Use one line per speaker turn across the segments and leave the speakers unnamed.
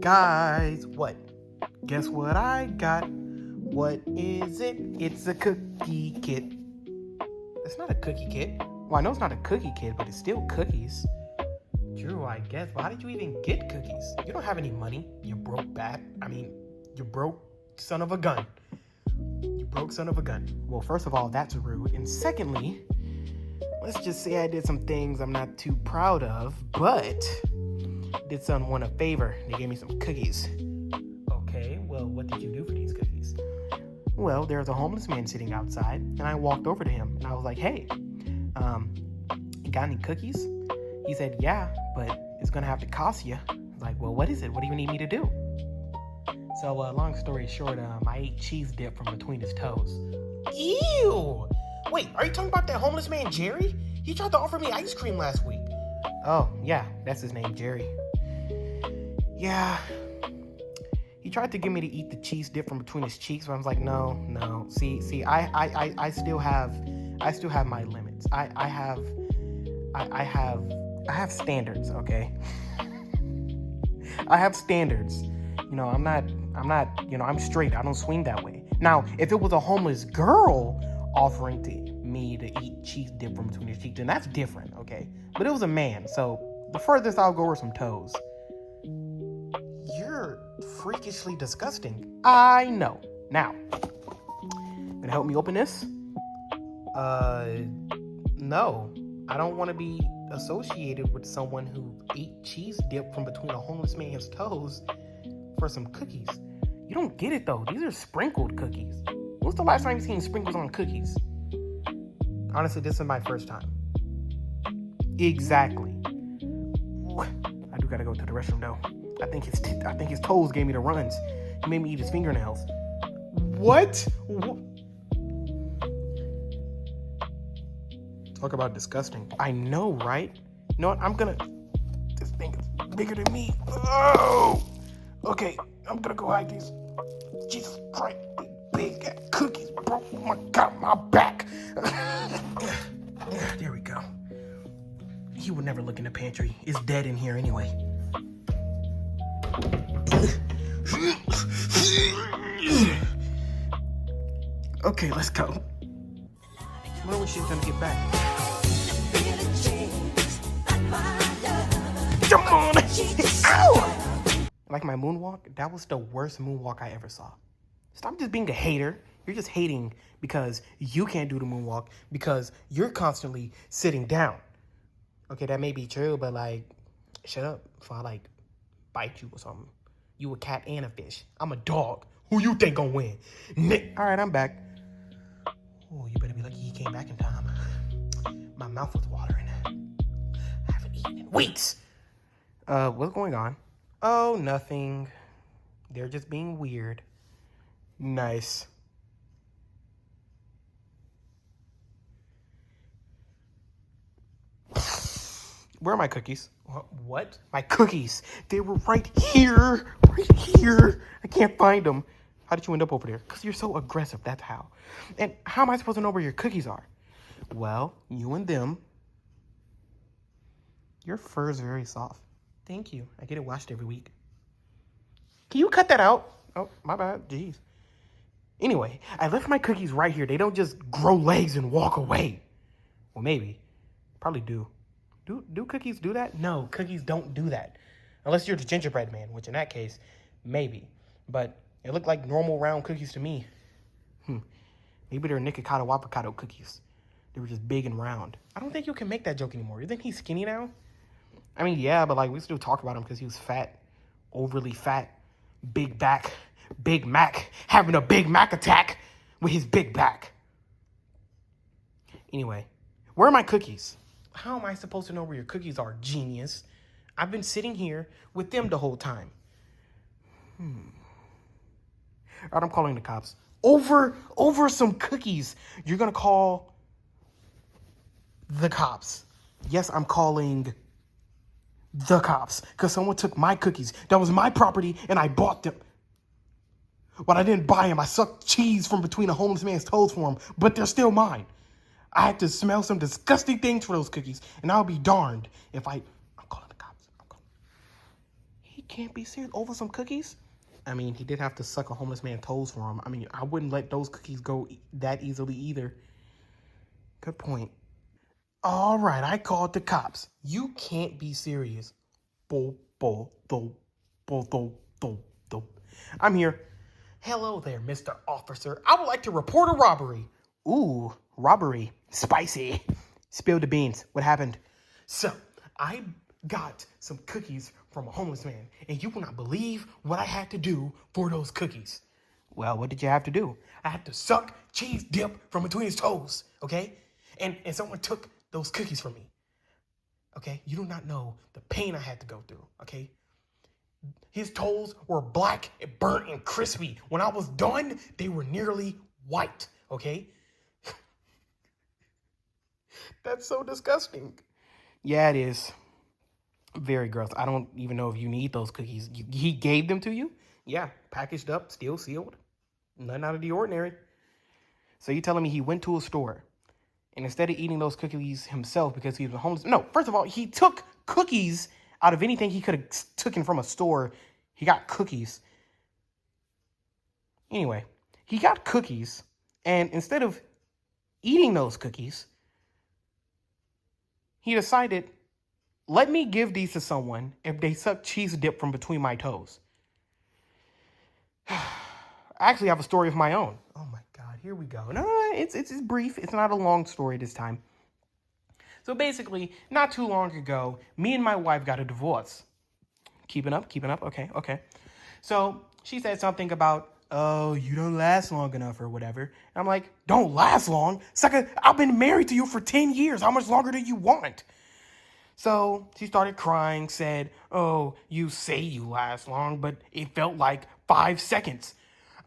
Guys, what? Guess what I got? What is it? It's a cookie kit. It's not a cookie kit. Well, I know it's not a cookie kit, but it's still cookies. True, I guess. But how did you even get cookies? You don't have any money. You broke you broke son of a gun. You broke son of a gun. Well, first of all, that's rude. And secondly, let's just say I did some things I'm not too proud of, but did someone a favor. They gave me some cookies. Okay, well, what did you do for these cookies? Well, there was a homeless man sitting outside, and I walked over to him, and I was like, hey, you got any cookies? He said, yeah, but it's going to have to cost you. I was like, well, what is it? What do you need me to do? So, long story short, I ate cheese dip from between his toes. Ew! Wait, are you talking about that homeless man, Jerry? He tried to offer me ice cream last week. Oh, yeah, that's his name, Jerry. Yeah. He tried to get me to eat the cheese dip from between his cheeks, but I was like, no. See, I still have my limits. I have standards, okay? I have standards. I'm straight. I don't swing that way. Now, if it was a homeless girl offering me to eat cheese dip from between his cheeks, then that's different, okay? But it was a man, so the furthest I'll go are some toes. You're freakishly disgusting. I know. Now, gonna help me open this? No. I don't want to be associated with someone who ate cheese dip from between a homeless man's toes for some cookies. You don't get it, though. These are sprinkled cookies. When's the last time you've seen sprinkles on cookies? Honestly, this is my first time. Exactly. I do gotta go to the restroom, though. I think his toes gave me the runs. He made me eat his fingernails. What? Talk about disgusting. I know, right? You know what? This thing is bigger than me. Oh! Okay, I'm gonna go hide these. Jesus Christ, big cookies, bro. Oh my God, my back. There we go. He would never look in the pantry. It's dead in here anyway. Okay, let's go. I wonder when she's gonna get back. Come on! Ow! Like my moonwalk, that was the worst moonwalk I ever saw. Stop just being a hater. You're just hating because you can't do the moonwalk because you're constantly sitting down. Okay, that may be true, but shut up before I bite you or something. You a cat and a fish. I'm a dog. Who you think gonna win? Nick. All right, I'm back. Oh, you better be lucky he came back in time. My mouth was watering. I haven't eaten in weeks. What's going on? Oh, nothing. They're just being weird. Nice. Where are my cookies? What? My cookies. They were right here. Right here. I can't find them. How did you end up over there? Because you're so aggressive, that's how. And how am I supposed to know where your cookies are? Well, you and them. Your fur is very soft. Thank you. I get it washed every week. Can you cut that out? Oh, my bad. Jeez. Anyway, I left my cookies right here. They don't just grow legs and walk away. Well, maybe. Probably do. Do cookies do that? No, cookies don't do that. Unless you're the gingerbread man, which in that case, maybe. But it looked like normal round cookies to me. Maybe they're Nikocado avocado cookies. They were just big and round. I don't think you can make that joke anymore. You think he's skinny now? I mean, yeah, but we still talk about him because he was fat. Overly fat. Big back. Big Mac. Having a Big Mac attack with his big back. Anyway, where are my cookies? How am I supposed to know where your cookies are, genius? I've been sitting here with them the whole time. All right, I'm calling the cops. Over some cookies. You're going to call the cops. Yes, I'm calling the cops because someone took my cookies. That was my property and I bought them. But I didn't buy them. I sucked cheese from between a homeless man's toes for them, but they're still mine. I had to smell some disgusting things for those cookies, and I'll be darned if I'm calling the cops. can't be serious. Over some cookies? I mean, he did have to suck a homeless man's toes for him. I mean, I wouldn't let those cookies go that easily either. Good point. All right, I called the cops. You can't be serious. Bo, bo, do, bo, do, do, do. I'm here. Hello there, Mr. Officer. I would like to report a robbery. Ooh, robbery. Spicy. Spill the beans. What happened? So, I got some cookies from a homeless man, and you will not believe what I had to do for those cookies. Well, what did you have to do? I had to suck cheese dip from between his toes, okay? And someone took those cookies from me, okay? You do not know the pain I had to go through, okay? His toes were black and burnt and crispy. When I was done, they were nearly white, okay? That's so disgusting. Yeah, it is. Very gross. I don't even know if you need those cookies. He gave them to you? Yeah, packaged up, still sealed. Nothing out of the ordinary. So you're telling me he went to a store, and instead of eating those cookies himself because he was homeless... No, first of all, he took cookies out of anything he could have taken from a store. He got cookies. Anyway, he got cookies, and instead of eating those cookies, he decided, let me give these to someone if they suck cheese dip from between my toes. I actually have a story of my own. Oh my God, here we go. No, it's brief. It's not a long story this time. So basically, not too long ago, me and my wife got a divorce. Keeping up? Okay. So she said something about, oh, you don't last long enough or whatever. And I'm like, don't last long? Sucker, I've been married to you for 10 years. How much longer do you want? So she started crying, said, oh, you say you last long, but it felt like 5 seconds.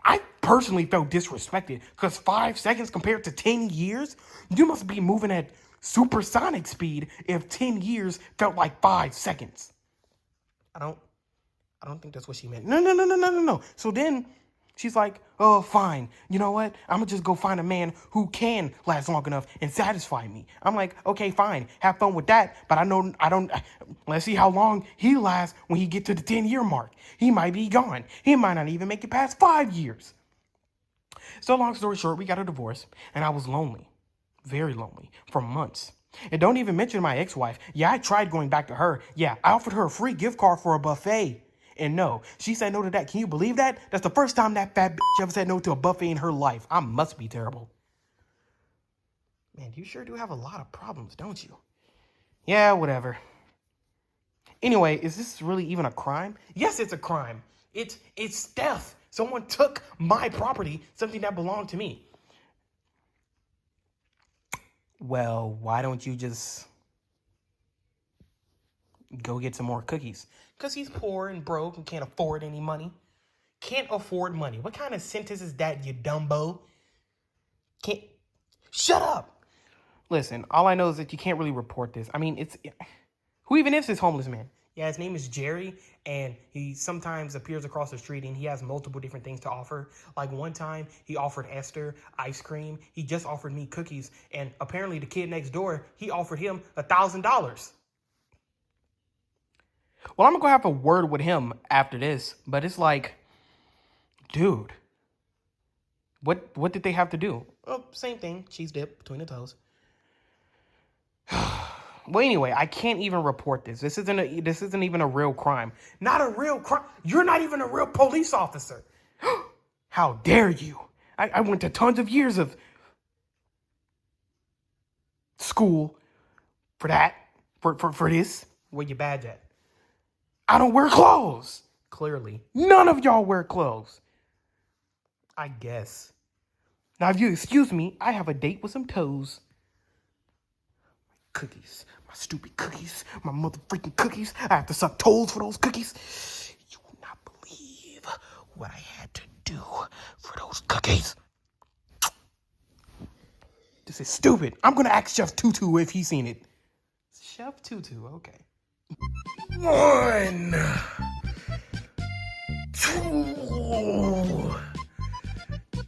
I personally felt disrespected because 5 seconds compared to 10 years? You must be moving at supersonic speed if 10 years felt like 5 seconds. I don't think that's what she meant. No. So then she's like, oh, fine. You know what? I'm going to just go find a man who can last long enough and satisfy me. I'm like, okay, fine. Have fun with that. But let's see how long he lasts when he gets to the 10-year mark. He might be gone. He might not even make it past 5 years. So long story short, we got a divorce and I was lonely. Very lonely for months. And don't even mention my ex-wife. Yeah, I tried going back to her. Yeah, I offered her a free gift card for a buffet. And no, she said no to that. Can you believe that? That's the first time that fat bitch ever said no to a buffet in her life. I must be terrible. Man, you sure do have a lot of problems, don't you? Yeah, whatever. Anyway, is this really even a crime? Yes, it's a crime. It's theft. Someone took my property, something that belonged to me. Well, why don't you just go get some more cookies? Because he's poor and broke and can't afford any money. Can't afford money. What kind of sentence is that, you dumbo? Can't... Shut up! Listen, all I know is that you can't really report this. I mean, who even is this homeless man? Yeah, his name is Jerry, and he sometimes appears across the street, and he has multiple different things to offer. Like one time, he offered Esther ice cream. He just offered me cookies, and apparently the kid next door, he offered him $1,000. Well, I'm going to go have a word with him after this, but it's like, dude, what did they have to do? Well, same thing, cheese dip between the toes. Well, anyway, I can't even report this. This isn't even a real crime. Not a real crime. You're not even a real police officer. How dare you? I went to tons of years of school for that, for this. Where your badge at? I don't wear clothes. Clearly. None of y'all wear clothes. I guess. Now, if you excuse me, I have a date with some toes. Cookies. My stupid cookies. My motherfucking cookies. I have to suck toes for those cookies. You will not believe what I had to do for those cookies. This is stupid. I'm going to ask Chef Tutu if he's seen it. Chef Tutu, okay. 1, 2,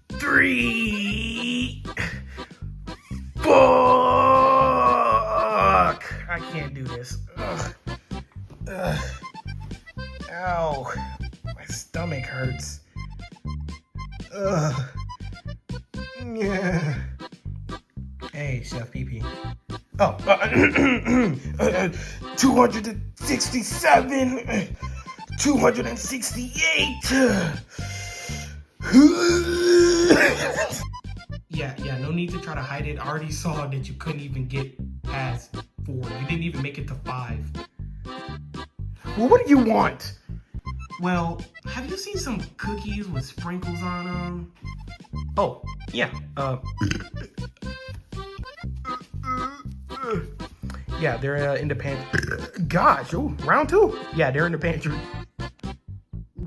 3, fuck! I can't do this. Ow. My stomach hurts. Ugh. Yeah. Hey, Chef PP. Oh, 267, 268. Yeah, no need to try to hide it. I already saw that you couldn't even get past 4. You didn't even make it to 5. Well, what do you want? Well, have you seen some cookies with sprinkles on them? Oh, yeah. Yeah, they're in the pantry. Gosh, ooh, round 2. Yeah, they're in the pantry.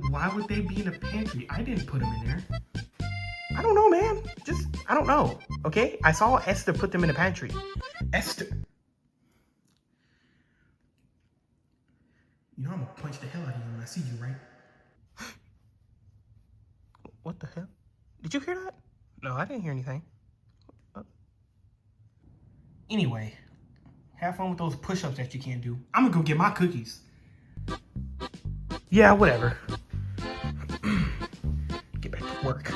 Why would they be in the pantry? I didn't put them in there. I don't know, man. I don't know. Okay? I saw Esther put them in the pantry. Esther. You know I'm gonna punch the hell out of you when I see you, right? What the hell? Did you hear that? No, I didn't hear anything. Anyway, have fun with those push-ups that you can't do. I'm gonna go get my cookies. Yeah, whatever. Get back to work.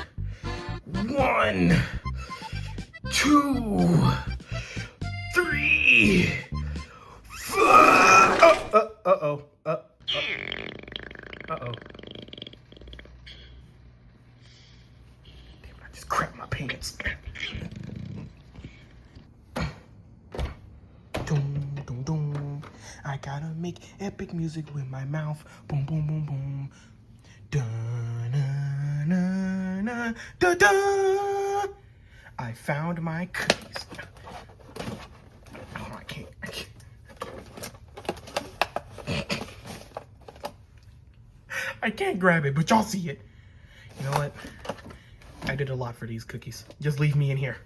1, 2, 3, 4. Uh-oh. Uh-oh. Damn, I just crapped my pants. Doom, doom, doom. I gotta make epic music with my mouth. Boom, boom, boom, boom. Da-da. I found my cookies. Oh, I can't. I can't grab it, but y'all see it. You know what? I did a lot for these cookies. Just leave me in here.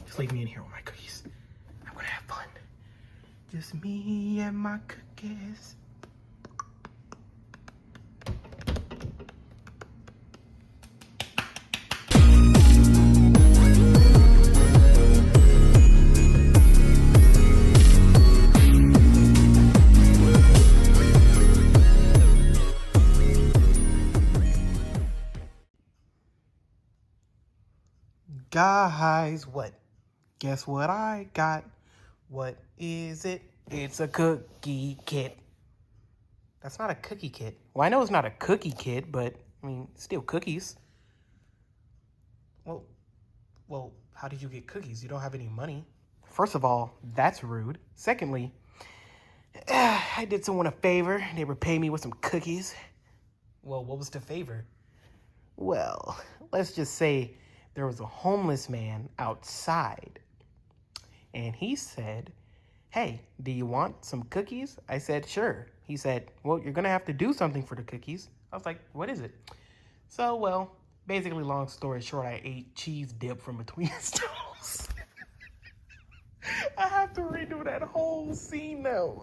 Just leave me in here with my cookies. I'm gonna have fun. Just me and my cookies. Guys, what? Guess what I got? What is it? It's a cookie kit. That's not a cookie kit. Well, I know it's not a cookie kit, but, I mean, still cookies. Well, how did you get cookies? You don't have any money. First of all, that's rude. Secondly, I did someone a favor. They repaid me with some cookies. Well, what was the favor? Well, let's just say there was a homeless man outside. And he said, hey, do you want some cookies? I said, sure. He said, well, you're going to have to do something for the cookies. I was like, what is it? So, well, basically, long story short, I ate cheese dip from between his toes. I have to redo that whole scene now.